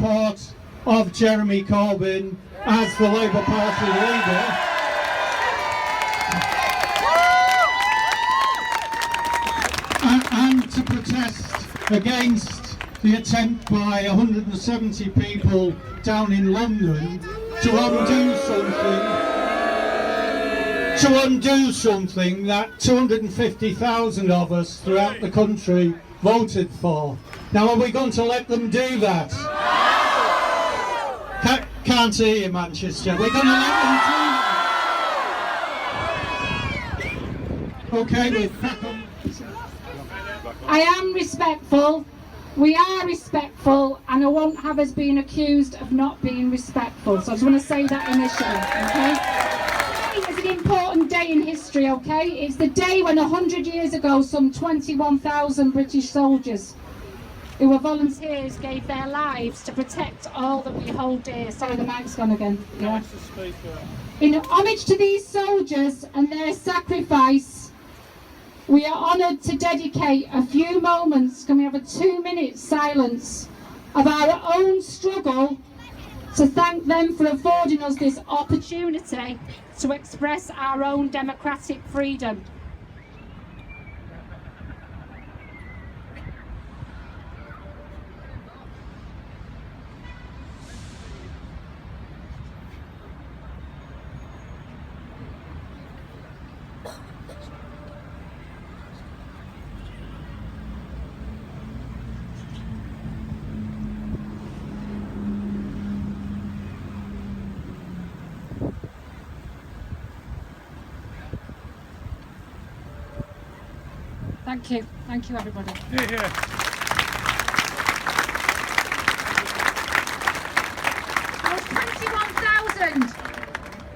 support of Jeremy Corbyn as the Labour Party leader. And to protest against the attempt by 170 people down in London to undo something that 250,000 of us throughout the country voted for. Now, are we going to let them do that? Can't hear you, Manchester. We're going to let them do that. Okay, we'll crack on. I am respectful, we are respectful, and I won't have us being accused of not being respectful. So I just want to say that initially, okay? Today is an important day in history, okay? It's the day when 100 years ago some 21,000 British soldiers who were volunteers gave their lives to protect all that we hold dear. Sorry, the mic's gone again. Yeah. In homage to these soldiers and their sacrifice, we are honoured to dedicate a few moments, can we have a 2-minute silence, of our own struggle to thank them for affording us this opportunity to express our own democratic freedom. Thank you everybody. Yeah, yeah. Those 21,000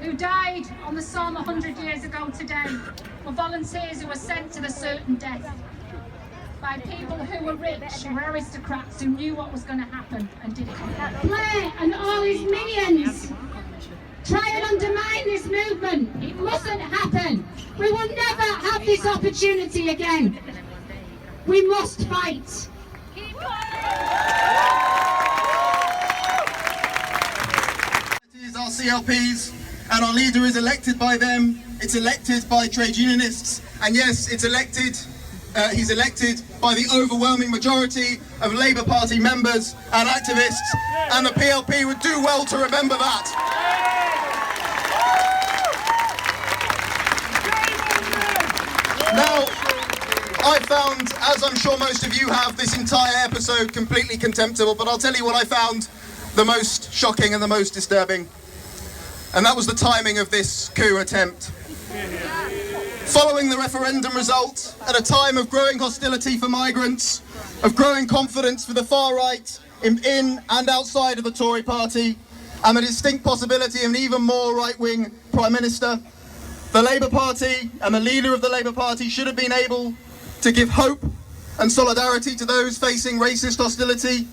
who died on the Somme 100 years ago today were volunteers who were sent to the certain death by people who were rich, who were aristocrats, who knew what was going to happen and did it. Blair and all his minions try and undermine this movement. It mustn't happen. We will never have this opportunity again. We must fight. Our CLPs, and our leader is elected by them. It's elected by trade unionists, and yes, it's elected. He's elected by the overwhelming majority of Labour Party members and activists, and the PLP would do well to remember that. Now, I found, as I'm sure most of you have, this entire episode completely contemptible, but I'll tell you what I found the most shocking and the most disturbing, and that was the timing of this coup attempt. Following the referendum result, at a time of growing hostility for migrants, of growing confidence for the far right in and outside of the Tory party, and the distinct possibility of an even more right-wing Prime Minister, the Labour Party and the leader of the Labour Party should have been able to give hope and solidarity to those facing racist hostility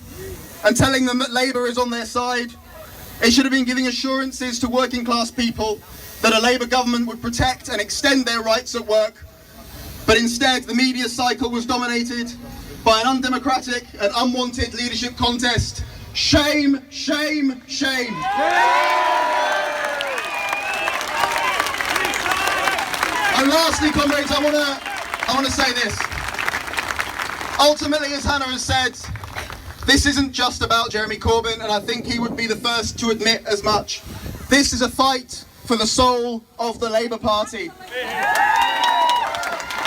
and telling them that Labour is on their side. It should have been giving assurances to working class people that a Labour government would protect and extend their rights at work. But instead, the media cycle was dominated by an undemocratic and unwanted leadership contest. Shame, shame, shame. And lastly, comrades, I want to say this. Ultimately, as Hannah has said, this isn't just about Jeremy Corbyn, and I think he would be the first to admit as much. This is a fight for the soul of the Labour Party.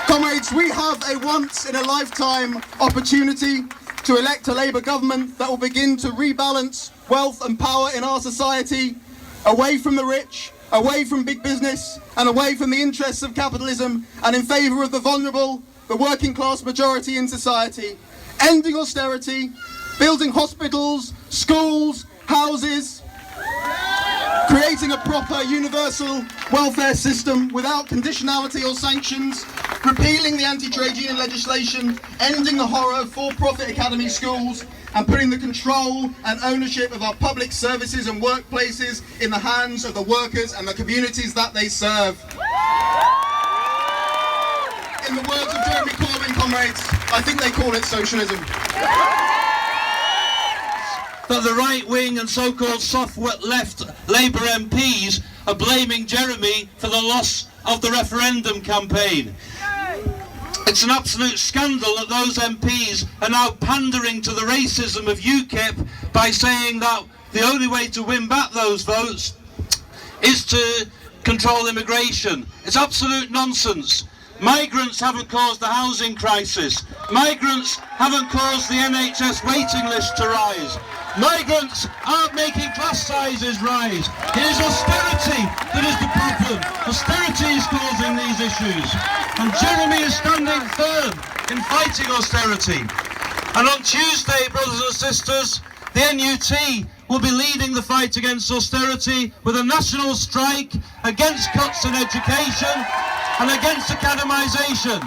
Comrades, we have a once-in-a-lifetime opportunity to elect a Labour government that will begin to rebalance wealth and power in our society away from the rich, away from big business, and away from the interests of capitalism, and in favour of the vulnerable, the working class majority in society. Ending austerity, building hospitals, schools, houses, creating a proper universal welfare system without conditionality or sanctions, repealing the anti-trade union legislation, ending the horror of for-profit academy schools, and putting the control and ownership of our public services and workplaces in the hands of the workers and the communities that they serve. In the words of Jeremy Corbyn, comrades, I think they call it socialism. that the right-wing and so-called soft-left Labour MPs are blaming Jeremy for the loss of the referendum campaign. It's an absolute scandal that those MPs are now pandering to the racism of UKIP by saying that the only way to win back those votes is to control immigration. It's absolute nonsense. Migrants haven't caused the housing crisis. Migrants haven't caused the NHS waiting list to rise. Migrants aren't making class sizes rise. It is austerity that is the problem. Austerity is causing these issues. And Jeremy is standing firm in fighting austerity. And on Tuesday, brothers and sisters, the NUT will be leading the fight against austerity with a national strike against cuts in education and against academisation.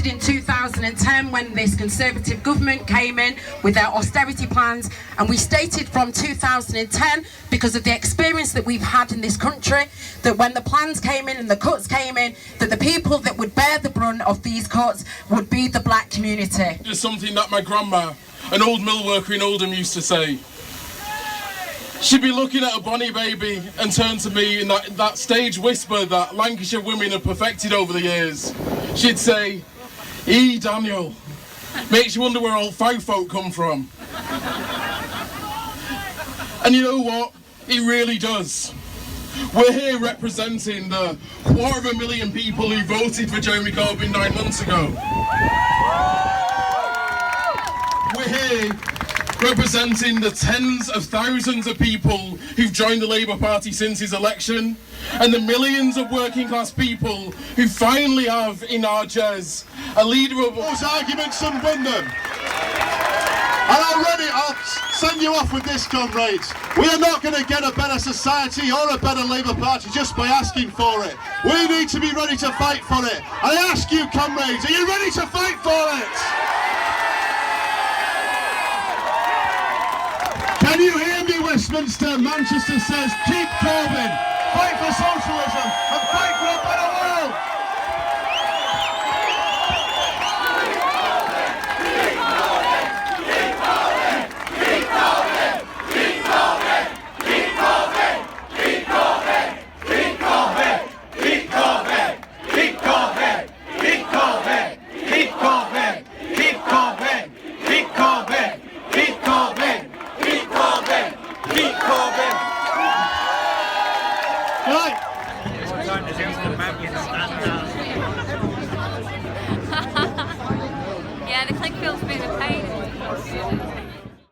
In 2010 when this Conservative government came in with their austerity plans, and we stated from 2010, because of the experience that we've had in this country, that when the plans came in and the cuts came in, that the people that would bear the brunt of these cuts would be the black community. Just something that my grandma, an old mill worker in Oldham, used to say. She'd be looking at a bonny baby and turn to me in that stage whisper that Lancashire women have perfected over the years. She'd say, Daniel, makes you wonder where old fag folk come from. And you know what? It really does. We're here representing the 250,000 people who voted for Jeremy Corbyn 9 months ago. We're here representing the tens of thousands of people who've joined the Labour Party since his election, and the millions of working class people who finally have in our Jez a leader of those arguments and win them. And I'll send you off with this, comrades. We are not going to get a better society or a better Labour Party just by asking for it. We need to be ready to fight for it. And I ask you, comrades, are you ready to fight for it? Can you hear me, Westminster? Manchester says, keep Corbyn, fight for socialism and fight for a better world. Yeah, the click feels a bit of a pain.